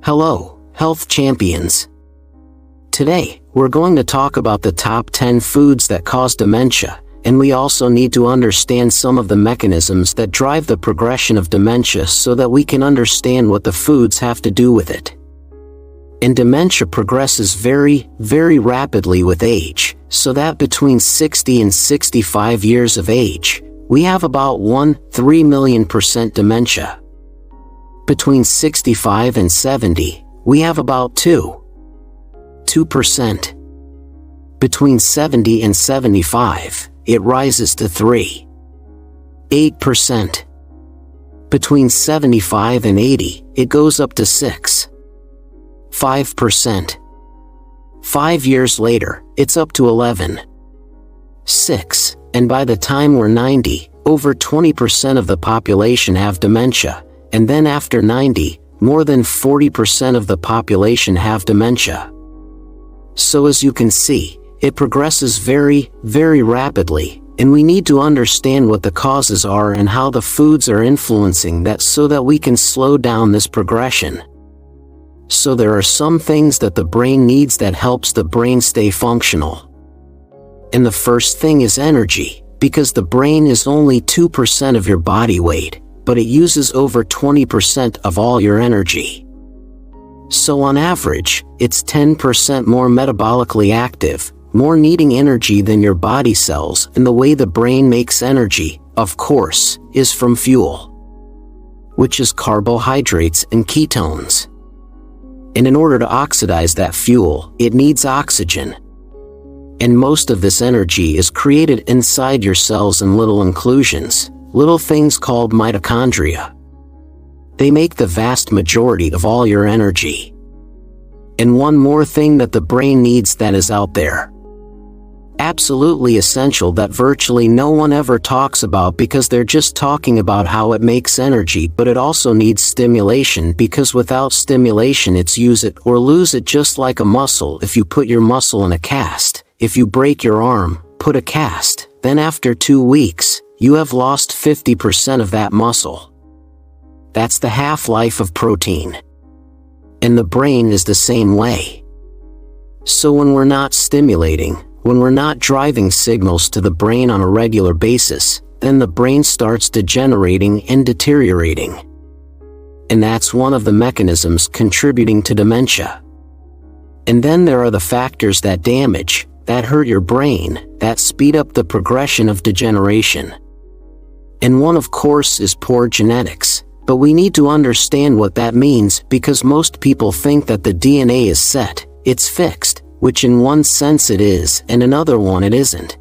Hello, health champions. Today, we're going to talk about the top 10 foods that cause dementia, and we also need to understand some of the mechanisms that drive the progression of dementia so that we can understand what the foods have to do with it. And dementia progresses very, very rapidly with age, so that between 60 and 65 years of age, we have about 3 million% dementia. Between 65 and 70, we have about 2%. Between 70 and 75, it rises to 8%. Between 75 and 80, it goes up to 5%. 5 years later, it's up to 6, and by the time we're 90, over 20% of the population have dementia, and then after 90, more than 40% of the population have dementia. So as you can see, it progresses very, very rapidly, and we need to understand what the causes are and how the foods are influencing that so that we can slow down this progression. So there are some things that the brain needs that helps the brain stay functional. And the first thing is energy, because the brain is only 2% of your body weight, but it uses over 20% of all your energy. So on average, it's 10% more metabolically active, more needing energy than your body cells, and the way the brain makes energy, of course, is from fuel, which is carbohydrates and ketones. And in order to oxidize that fuel, it needs oxygen. And most of this energy is created inside your cells in little inclusions, little things called mitochondria. They make the vast majority of all your energy. And one more thing that the brain needs that is out there, absolutely essential, that virtually no one ever talks about because they're just talking about how it makes energy, but it also needs stimulation, because without stimulation it's use it or lose it, just like a muscle. If you put your muscle in a cast, if you break your arm, put a cast, then after 2 weeks, you have lost 50% of that muscle. That's the half-life of protein. And the brain is the same way. So when we're not stimulating, when we're not driving signals to the brain on a regular basis, then the brain starts degenerating and deteriorating. And that's one of the mechanisms contributing to dementia. And then there are the factors that damage, that hurt your brain, that speed up the progression of degeneration. And one, of course, is poor genetics. But we need to understand what that means, because most people think that the DNA is set, it's fixed, which in one sense it is, and another one it isn't.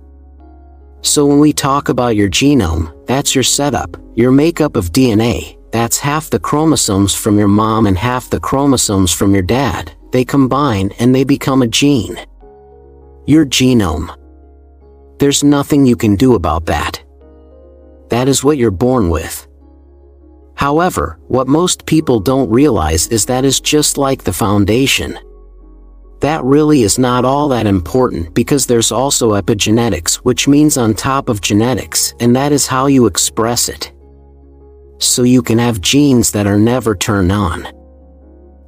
So when we talk about your genome, that's your setup, your makeup of DNA, that's half the chromosomes from your mom and half the chromosomes from your dad. They combine and they become a gene. Your genome. There's nothing you can do about that. That is what you're born with. However, what most people don't realize is that is just like the foundation. That really is not all that important, because there's also epigenetics, which means on top of genetics, and that is how you express it. So you can have genes that are never turned on.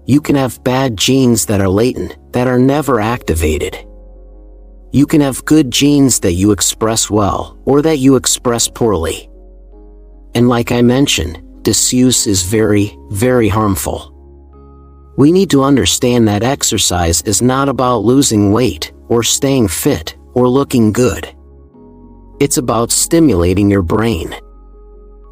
You can have bad genes that are latent, that are never activated. You can have good genes that you express well, or that you express poorly. And like I mentioned, disuse is very, very harmful. We need to understand that exercise is not about losing weight, or staying fit, or looking good. It's about stimulating your brain.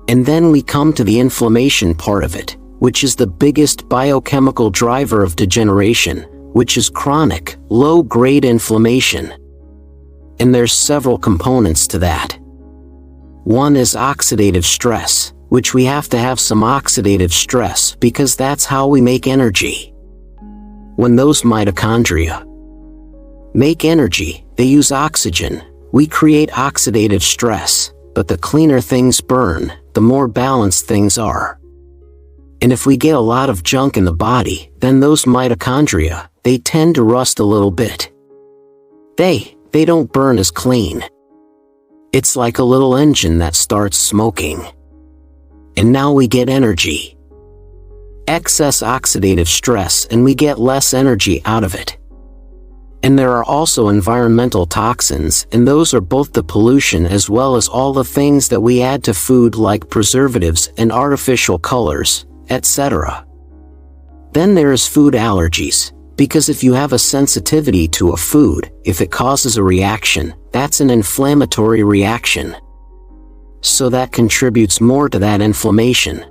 And then we come to the inflammation part of it, which is the biggest biochemical driver of degeneration, which is chronic, low-grade inflammation. And there's several components to that. One is oxidative stress, which we have to have some oxidative stress because that's how we make energy. When those mitochondria make energy, they use oxygen. We create oxidative stress, but the cleaner things burn, the more balanced things are. And if we get a lot of junk in the body, then those mitochondria, they tend to rust a little bit. They don't burn as clean. It's like a little engine that starts smoking. And now we get energy. excess oxidative stress, and we get less energy out of it. And there are also environmental toxins, and those are both the pollution as well as all the things that we add to food like preservatives and artificial colors, etc. Then there is food allergies, because if you have a sensitivity to a food, if it causes a reaction, that's an inflammatory reaction. So that contributes more to that inflammation.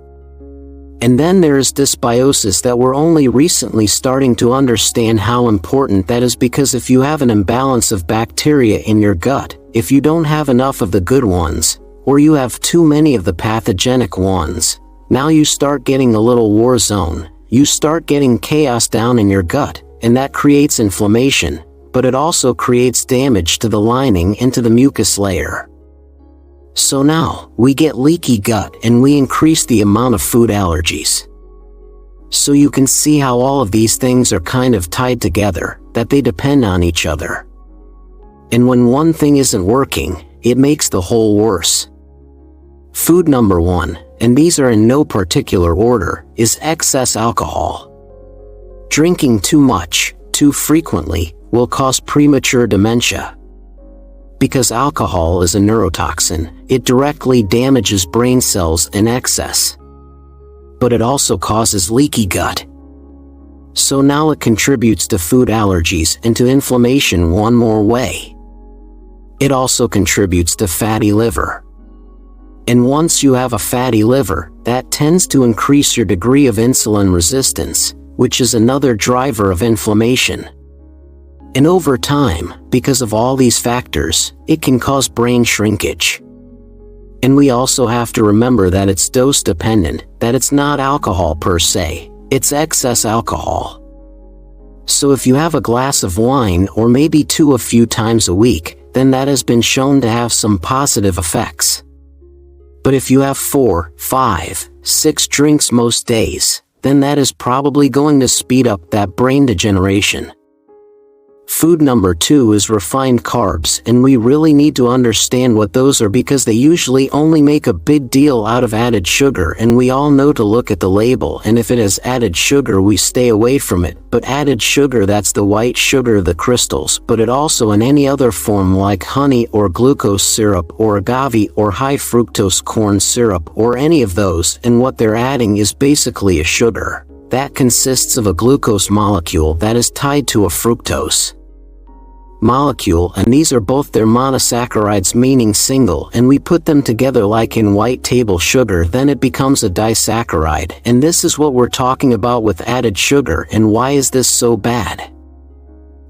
And then there is dysbiosis that we're only recently starting to understand how important that is, because if you have an imbalance of bacteria in your gut, if you don't have enough of the good ones, or you have too many of the pathogenic ones, now you start getting a little war zone, you start getting chaos down in your gut, and that creates inflammation, but it also creates damage to the lining into the mucus layer. So now, we get leaky gut and we increase the amount of food allergies. So you can see how all of these things are kind of tied together, that they depend on each other. And when one thing isn't working, it makes the whole worse. Food number 1, and these are in no particular order, is excess alcohol. Drinking too much, too frequently, will cause premature dementia. Because alcohol is a neurotoxin, it directly damages brain cells in excess. But it also causes leaky gut. So now it contributes to food allergies and to inflammation one more way. It also contributes to fatty liver. And once you have a fatty liver, that tends to increase your degree of insulin resistance, which is another driver of inflammation. And over time, because of all these factors, it can cause brain shrinkage. And we also have to remember that it's dose dependent, that it's not alcohol per se, it's excess alcohol. So if you have a glass of wine or maybe 2 a few times a week, then that has been shown to have some positive effects. But if you have 4, 5, 6 drinks most days, then that is probably going to speed up that brain degeneration. Food number 2 is refined carbs, and we really need to understand what those are, because they usually only make a big deal out of added sugar, and we all know to look at the label, and if it has added sugar we stay away from it. But added sugar, that's the white sugar, the crystals, but it also in any other form like honey or glucose syrup or agave or high fructose corn syrup or any of those, and what they're adding is basically a sugar that consists of a glucose molecule that is tied to a fructose molecule, and these are both their monosaccharides, meaning single, and we put them together like in white table sugar, then it becomes a disaccharide. And this is what we're talking about with added sugar. And why is this so bad?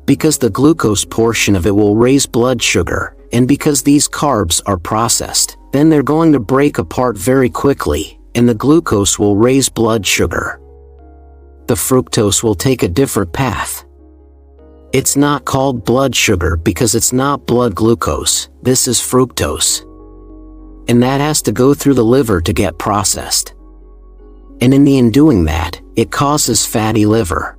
Because the glucose portion of it will raise blood sugar, and because these carbs are processed, then they're going to break apart very quickly, and the glucose will raise blood sugar. The fructose will take a different path. It's not called blood sugar because it's not blood glucose, this is fructose. And that has to go through the liver to get processed. And in doing that, it causes fatty liver.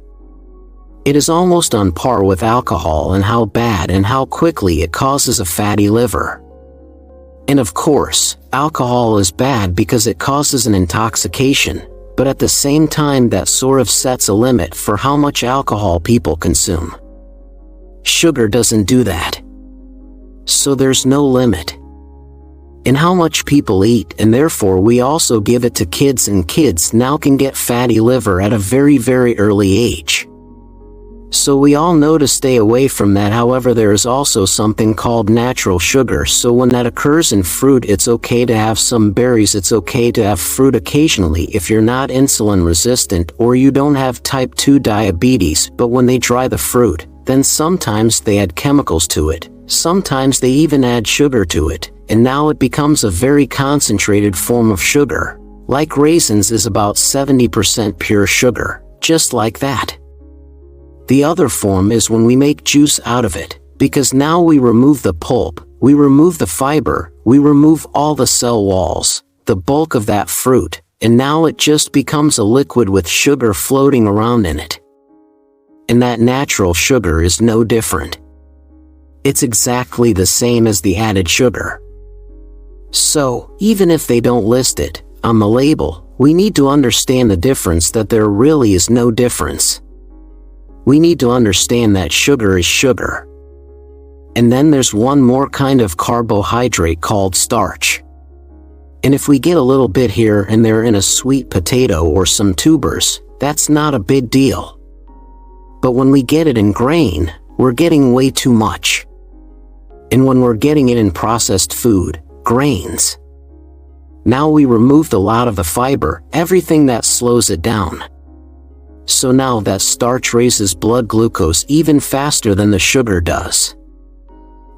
It is almost on par with alcohol in how bad and how quickly it causes a fatty liver. And of course, alcohol is bad because it causes an intoxication, but at the same time that sort of sets a limit for how much alcohol people consume. Sugar doesn't do that. So there's no limit in how much people eat, and therefore we also give it to kids, and kids now can get fatty liver at a very, very early age. So we all know to stay away from that. However, there is also something called natural sugar, so when that occurs in fruit, it's okay to have some berries, it's okay to have fruit occasionally if you're not insulin resistant or you don't have type 2 diabetes. But when they dry the fruit, then sometimes they add chemicals to it, sometimes they even add sugar to it, and now it becomes a very concentrated form of sugar. Like raisins is about 70% pure sugar, just like that. The other form is when we make juice out of it, because now we remove the pulp, we remove the fiber, we remove all the cell walls, the bulk of that fruit, and now it just becomes a liquid with sugar floating around in it. And that natural sugar is no different. It's exactly the same as the added sugar. So, even if they don't list it, on the label, we need to understand the difference that there really is no difference. We need to understand that sugar is sugar. And then there's one more kind of carbohydrate called starch. And if we get a little bit here and there in a sweet potato or some tubers, that's not a big deal. But when we get it in grain, we're getting way too much. And when we're getting it in processed food, grains, now we removed a lot of the fiber, everything that slows it down. So now that starch raises blood glucose even faster than the sugar does.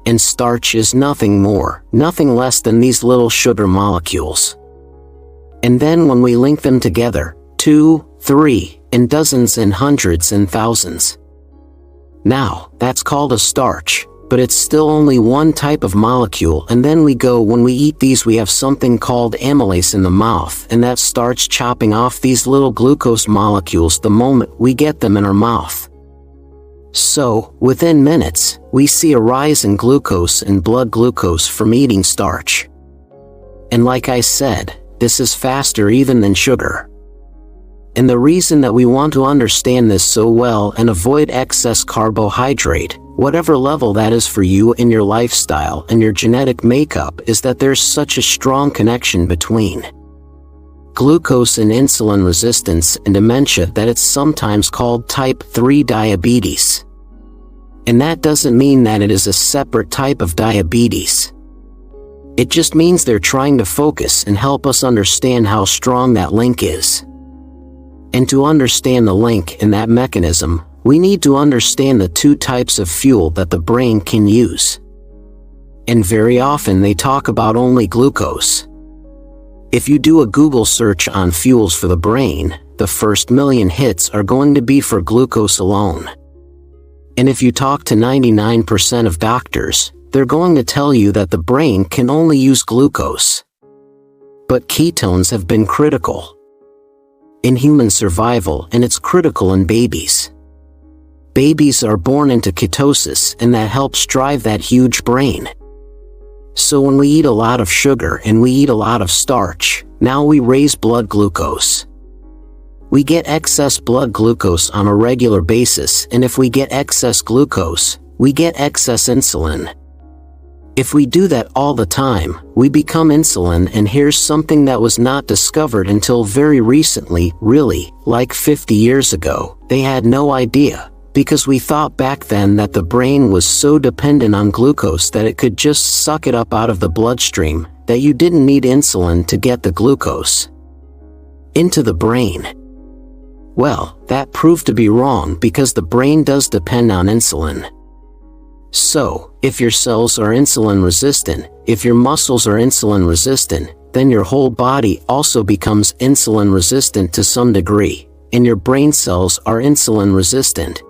And starch is nothing more, nothing less than these little sugar molecules. And then when we link them together, 2, 3, and dozens and hundreds and thousands. Now, that's called a starch, but it's still only one type of molecule, and then when we eat these, we have something called amylase in the mouth, and that starts chopping off these little glucose molecules the moment we get them in our mouth. So, within minutes, we see a rise in glucose and blood glucose from eating starch. And like I said, this is faster even than sugar. And the reason that we want to understand this so well and avoid excess carbohydrate, whatever level that is for you in your lifestyle and your genetic makeup, is that there's such a strong connection between glucose and insulin resistance and dementia that it's sometimes called type 3 diabetes. And that doesn't mean that it is a separate type of diabetes. It just means they're trying to focus and help us understand how strong that link is. And to understand the link in that mechanism, we need to understand the two types of fuel that the brain can use. And very often they talk about only glucose. If you do a Google search on fuels for the brain, the first million hits are going to be for glucose alone. And if you talk to 99% of doctors, they're going to tell you that the brain can only use glucose. But ketones have been critical in human survival, and it's critical in babies. Babies are born into ketosis, and that helps drive that huge brain. So when we eat a lot of sugar and we eat a lot of starch, now we raise blood glucose. We get excess blood glucose on a regular basis, and if we get excess glucose, we get excess insulin. If we do that all the time, we become insulin, and here's something that was not discovered until very recently, really, like 50 years ago. They had no idea, because we thought back then that the brain was so dependent on glucose that it could just suck it up out of the bloodstream, that you didn't need insulin to get the glucose into the brain. Well, that proved to be wrong because the brain does depend on insulin. So, if your cells are insulin resistant, if your muscles are insulin resistant, then your whole body also becomes insulin resistant to some degree, and your brain cells are insulin resistant.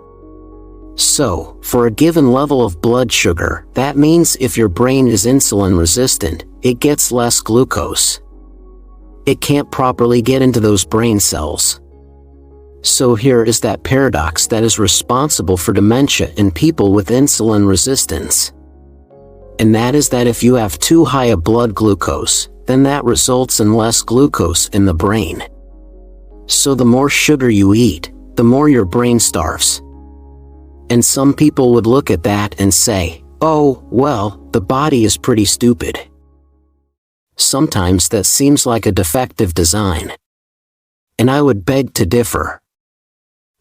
So, for a given level of blood sugar, that means if your brain is insulin resistant, it gets less glucose. It can't properly get into those brain cells. So here is that paradox that is responsible for dementia in people with insulin resistance. And that is that if you have too high a blood glucose, then that results in less glucose in the brain. So the more sugar you eat, the more your brain starves. And some people would look at that and say, oh, well, the body is pretty stupid. Sometimes that seems like a defective design. And I would beg to differ.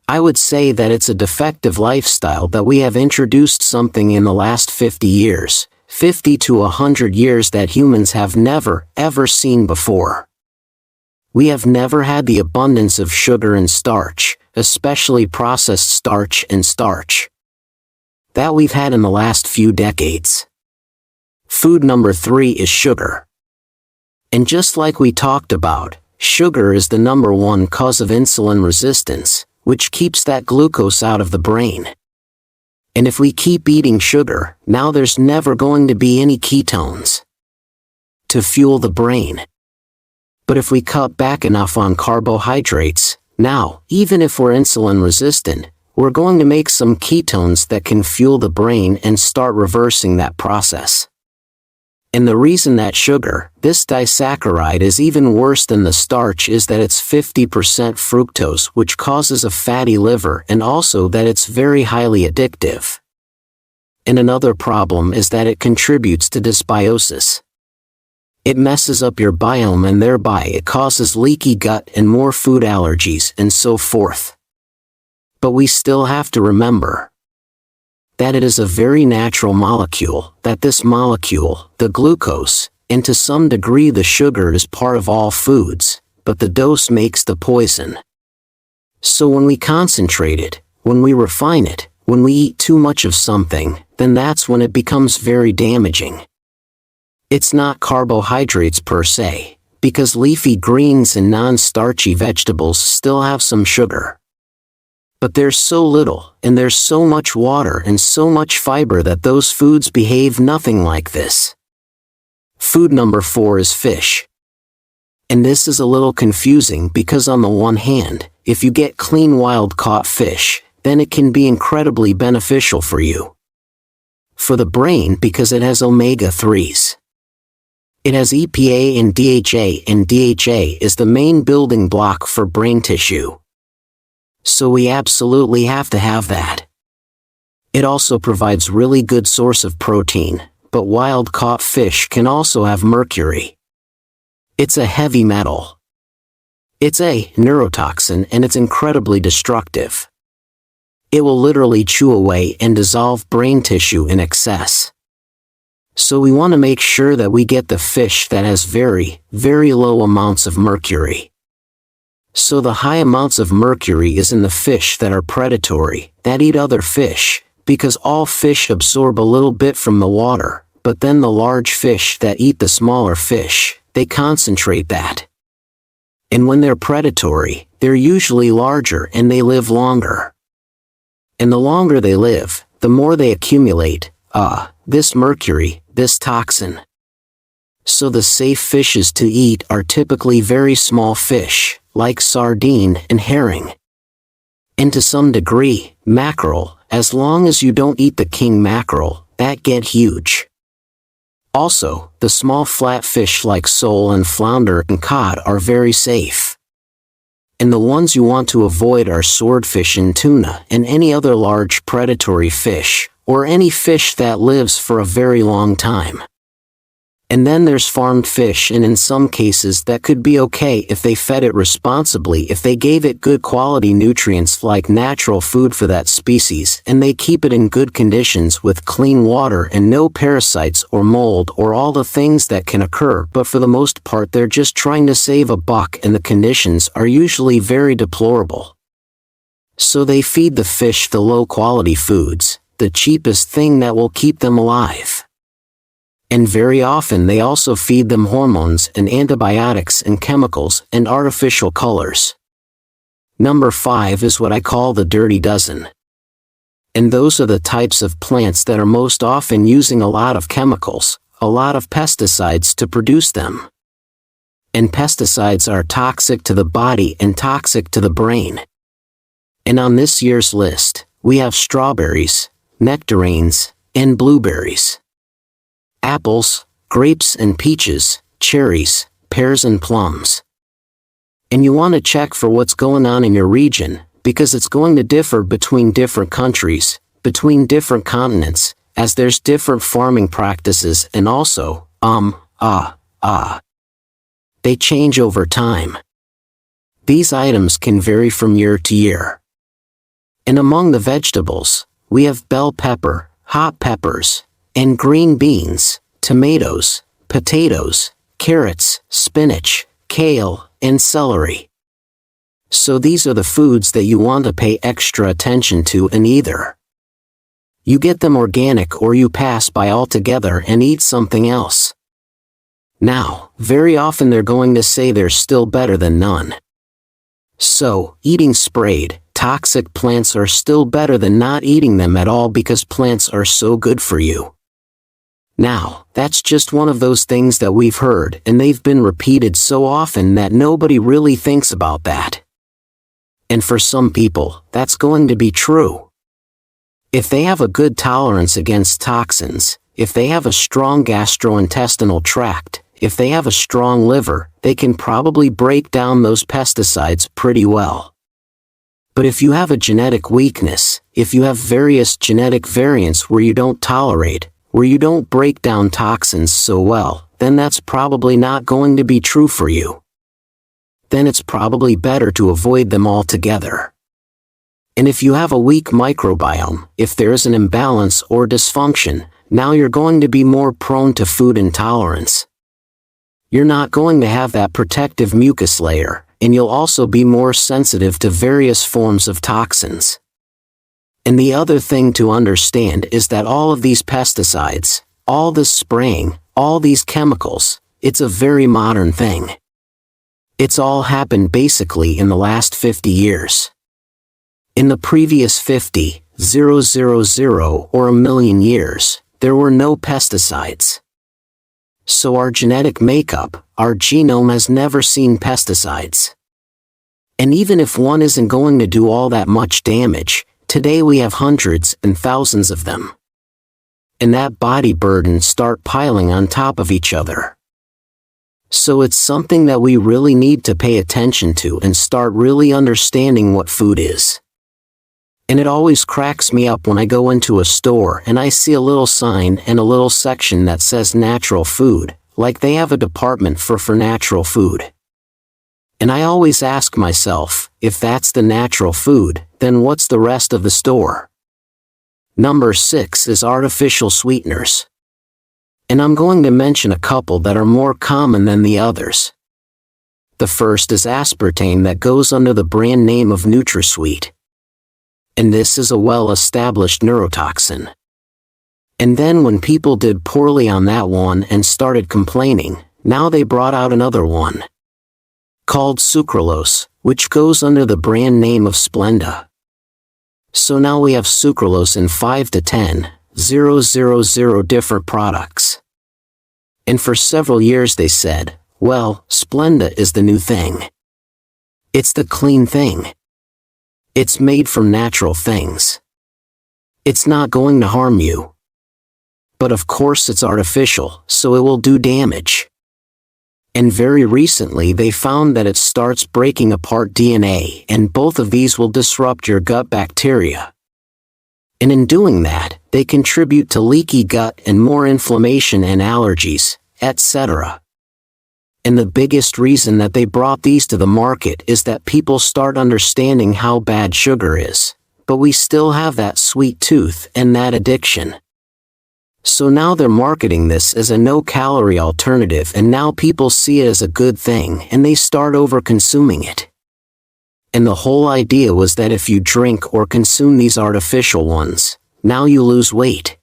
I would say that it's a defective lifestyle that we have introduced something in the last 50 years, 50 to 100 years that humans have never, ever seen before. We have never had the abundance of sugar and starch, especially processed starch and starch, that we've had in the last few decades. Food number 3 is sugar. And just like we talked about, sugar is the number one cause of insulin resistance, which keeps that glucose out of the brain. And if we keep eating sugar, now there's never going to be any ketones to fuel the brain. But if we cut back enough on carbohydrates, now, even if we're insulin resistant, we're going to make some ketones that can fuel the brain and start reversing that process. And the reason that sugar, this disaccharide, is even worse than the starch is that it's 50% fructose, which causes a fatty liver, and also that it's very highly addictive. And another problem is that it contributes to dysbiosis. It messes up your biome and thereby it causes leaky gut and more food allergies and so forth. But we still have to remember that it is a very natural molecule, that this molecule, the glucose, and to some degree the sugar is part of all foods, but the dose makes the poison. So when we concentrate it, when we refine it, when we eat too much of something, then that's when it becomes very damaging. It's not carbohydrates per se, because leafy greens and non-starchy vegetables still have some sugar. But there's so little, and there's so much water and so much fiber that those foods behave nothing like this. Food number 4 is fish. And this is a little confusing because on the one hand, if you get clean wild-caught fish, then it can be incredibly beneficial for you. For the brain because it has omega-3s. It has EPA and DHA is the main building block for brain tissue. So we absolutely have to have that. It also provides really good source of protein, but wild-caught fish can also have mercury. It's a heavy metal. It's a neurotoxin and it's incredibly destructive. It will literally chew away and dissolve brain tissue in excess. So we want to make sure that we get the fish that has very, very low amounts of mercury. So the high amounts of mercury is in the fish that are predatory, that eat other fish, because all fish absorb a little bit from the water, but then the large fish that eat the smaller fish, they concentrate that. And when they're predatory, they're usually larger and they live longer. And the longer they live, the more they accumulate, this mercury, this toxin. So the safe fishes to eat are typically very small fish, like sardine and herring. And to some degree, mackerel, as long as you don't eat the king mackerel, that get huge. Also, the small flat fish like sole and flounder and cod are very safe. And the ones you want to avoid are swordfish and tuna and any other large predatory fish, or any fish that lives for a very long time. And then there's farmed fish, and in some cases that could be okay if they fed it responsibly, if they gave it good quality nutrients like natural food for that species, and they keep it in good conditions with clean water and no parasites or mold or all the things that can occur, but for the most part they're just trying to save a buck and the conditions are usually very deplorable. So they feed the fish the low quality foods, the cheapest thing that will keep them alive. And very often they also feed them hormones and antibiotics and chemicals and artificial colors. Number 5 is what I call the dirty dozen. And those are the types of plants that are most often using a lot of chemicals, a lot of pesticides to produce them. And pesticides are toxic to the body and toxic to the brain. And on this year's list, we have strawberries, nectarines, and blueberries. Apples, grapes and peaches, cherries, pears and plums. And you want to check for what's going on in your region, because it's going to differ between different countries, between different continents, as there's different farming practices and also, they change over time. These items can vary from year to year. And among the vegetables, we have bell pepper, hot peppers, and green beans, tomatoes, potatoes, carrots, spinach, kale, and celery. So these are the foods that you want to pay extra attention to, and either you get them organic or you pass by altogether and eat something else. Now, very often they're going to say they're still better than none. So, eating sprayed, toxic plants are still better than not eating them at all because plants are so good for you. Now, that's just one of those things that we've heard and they've been repeated so often that nobody really thinks about that. And for some people, that's going to be true. If they have a good tolerance against toxins, if they have a strong gastrointestinal tract, if they have a strong liver, they can probably break down those pesticides pretty well. But if you have a genetic weakness, if you have various genetic variants where you don't tolerate, where you don't break down toxins so well, then that's probably not going to be true for you. Then it's probably better to avoid them altogether. And if you have a weak microbiome, if there is an imbalance or dysfunction, now you're going to be more prone to food intolerance. You're not going to have that protective mucus layer, and you'll also be more sensitive to various forms of toxins. And the other thing to understand is that all of these pesticides, all this spraying, all these chemicals, it's a very modern thing. It's all happened basically in the last 50 years. In the previous 50, 000 or a million years, there were no pesticides. So our genetic makeup, our genome has never seen pesticides. And even if one isn't going to do all that much damage, today we have hundreds and thousands of them. And that body burden start piling on top of each other. So it's something that we really need to pay attention to and start really understanding what food is. And it always cracks me up when I go into a store and I see a little sign and a little section that says natural food, like they have a department for natural food. And I always ask myself, if that's the natural food, then what's the rest of the store? Number 6 is artificial sweeteners. And I'm going to mention a couple that are more common than the others. The first is aspartame that goes under the brand name of NutraSweet. And this is a well-established neurotoxin. And then when people did poorly on that one and started complaining, now they brought out another one, called sucralose, which goes under the brand name of Splenda. So now we have sucralose in 5 to 10, 000 different products. And for several years they said, well, Splenda is the new thing. It's the clean thing. It's made from natural things. It's not going to harm you. But of course it's artificial, so it will do damage. And very recently they found that it starts breaking apart DNA, and both of these will disrupt your gut bacteria. And in doing that, they contribute to leaky gut and more inflammation and allergies, etc. And the biggest reason that they brought these to the market is that people start understanding how bad sugar is, but we still have that sweet tooth and that addiction. So now they're marketing this as a no-calorie alternative, and now people see it as a good thing and they start over-consuming it. And the whole idea was that if you drink or consume these artificial ones, now you lose weight.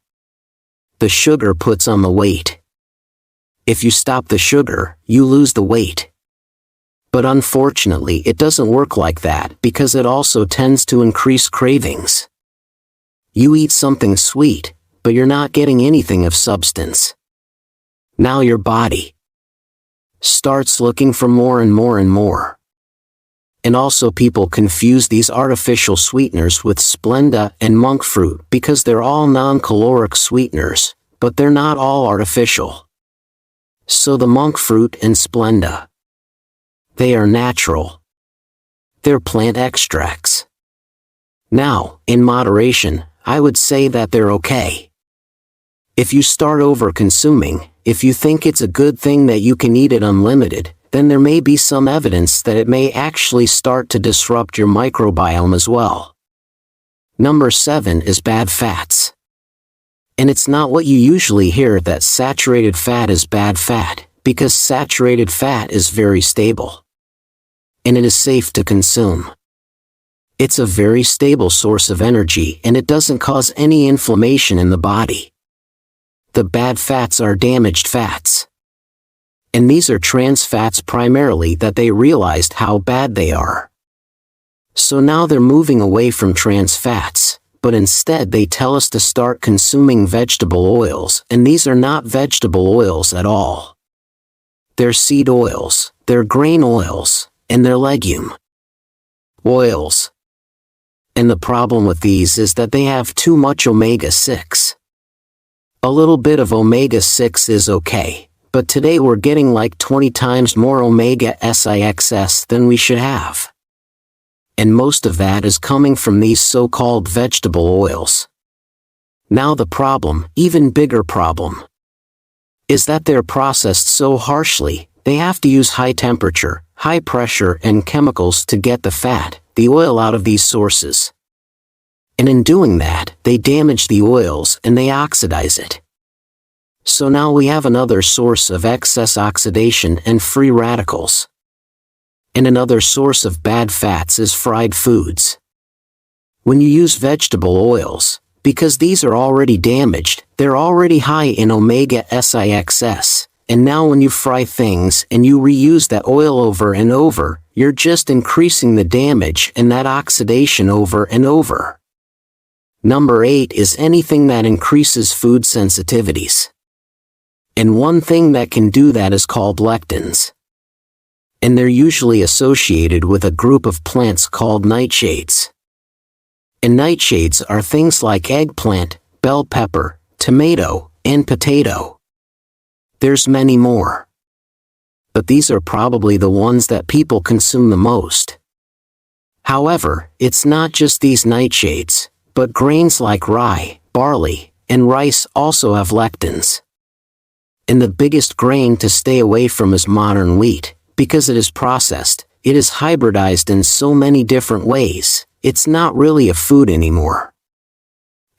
The sugar puts on the weight. If you stop the sugar, you lose the weight. But unfortunately it doesn't work like that, because it also tends to increase cravings. You eat something sweet, but you're not getting anything of substance. Now your body starts looking for more and more and more. And also people confuse these artificial sweeteners with Splenda and monk fruit because they're all non-caloric sweeteners, but they're not all artificial. So the monk fruit and Splenda, they are natural. They're plant extracts. Now, in moderation, I would say that they're okay. If you start over-consuming, if you think it's a good thing that you can eat it unlimited, then there may be some evidence that it may actually start to disrupt your microbiome as well. Number 7 is bad fats. And it's not what you usually hear that saturated fat is bad fat, because saturated fat is very stable. And it is safe to consume. It's a very stable source of energy, and it doesn't cause any inflammation in the body. The bad fats are damaged fats. And these are trans fats primarily that they realized how bad they are. So now they're moving away from trans fats, but instead they tell us to start consuming vegetable oils, and these are not vegetable oils at all. They're seed oils, they're grain oils, and they're legume oils. And the problem with these is that they have too much omega-6. A little bit of omega-6 is okay, but today we're getting like 20 times more omega-6 than we should have. And most of that is coming from these so-called vegetable oils. Now the problem, even bigger problem, is that they're processed so harshly, they have to use high temperature, high pressure and chemicals to get the fat, the oil out of these sources. And in doing that, they damage the oils and they oxidize it. So now we have another source of excess oxidation and free radicals. And another source of bad fats is fried foods. When you use vegetable oils, because these are already damaged, they're already high in omega-6, and now when you fry things and you reuse that oil over and over, you're just increasing the damage and that oxidation over and over. Number 8 is anything that increases food sensitivities. And one thing that can do that is called lectins. And they're usually associated with a group of plants called nightshades. And nightshades are things like eggplant, bell pepper, tomato, and potato. There's many more. But these are probably the ones that people consume the most. However, it's not just these nightshades, but grains like rye, barley, and rice also have lectins. And the biggest grain to stay away from is modern wheat, because it is processed, it is hybridized in so many different ways, it's not really a food anymore.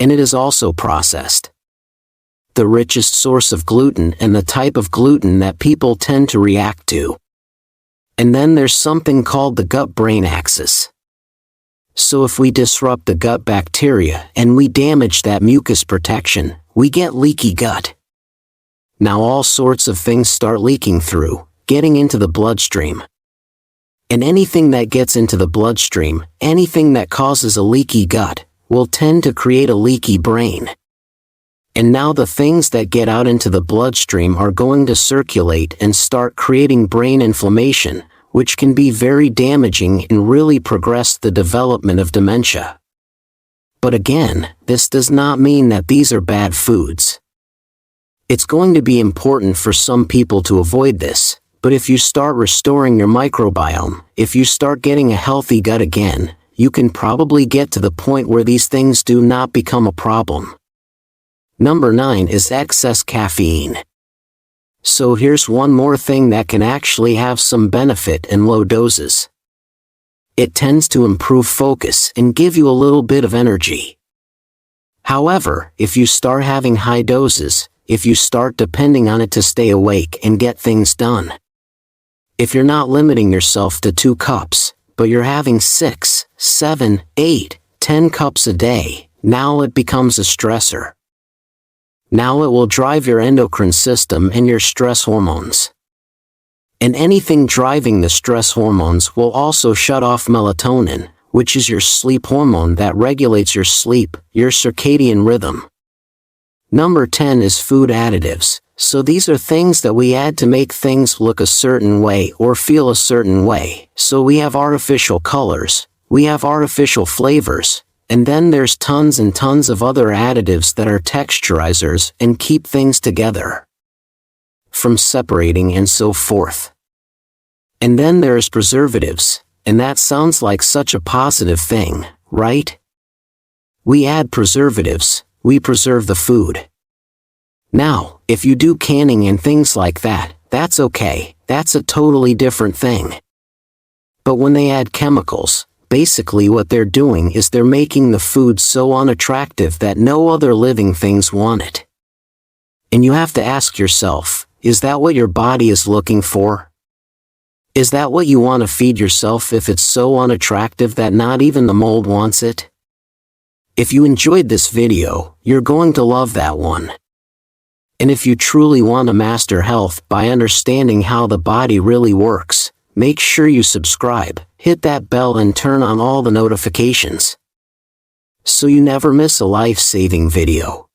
And it is also processed. The richest source of gluten and the type of gluten that people tend to react to. And then there's something called the gut-brain axis. So if we disrupt the gut bacteria and we damage that mucus protection, we get leaky gut. Now all sorts of things start leaking through, getting into the bloodstream. And anything that gets into the bloodstream, anything that causes a leaky gut, will tend to create a leaky brain. And now the things that get out into the bloodstream are going to circulate and start creating brain inflammation, which can be very damaging and really progress the development of dementia. But again, this does not mean that these are bad foods. It's going to be important for some people to avoid this, but if you start restoring your microbiome, if you start getting a healthy gut again, you can probably get to the point where these things do not become a problem. Number 9 is excess caffeine. So here's one more thing that can actually have some benefit in low doses. It tends to improve focus and give you a little bit of energy. However, if you start having high doses, if you start depending on it to stay awake and get things done, if you're not limiting yourself to 2 cups, but you're having 6, 7, 8, 10 cups a day, now it becomes a stressor. Now it will drive your endocrine system and your stress hormones. And anything driving the stress hormones will also shut off melatonin, which is your sleep hormone that regulates your sleep, your circadian rhythm. Number 10 is food additives. So these are things that we add to make things look a certain way or feel a certain way. So we have artificial colors, we have artificial flavors, and then there's tons and tons of other additives that are texturizers and keep things together from separating and so forth. And then there's preservatives, and that sounds like such a positive thing, right? We add preservatives, we preserve the food. Now, if you do canning and things like that, that's okay, that's a totally different thing. But when they add chemicals, basically what they're doing is they're making the food so unattractive that no other living things want it. And you have to ask yourself, is that what your body is looking for? Is that what you want to feed yourself if it's so unattractive that not even the mold wants it? If you enjoyed this video, you're going to love that one. And if you truly want to master health by understanding how the body really works, make sure you subscribe, hit that bell and turn on all the notifications, so you never miss a life-saving video.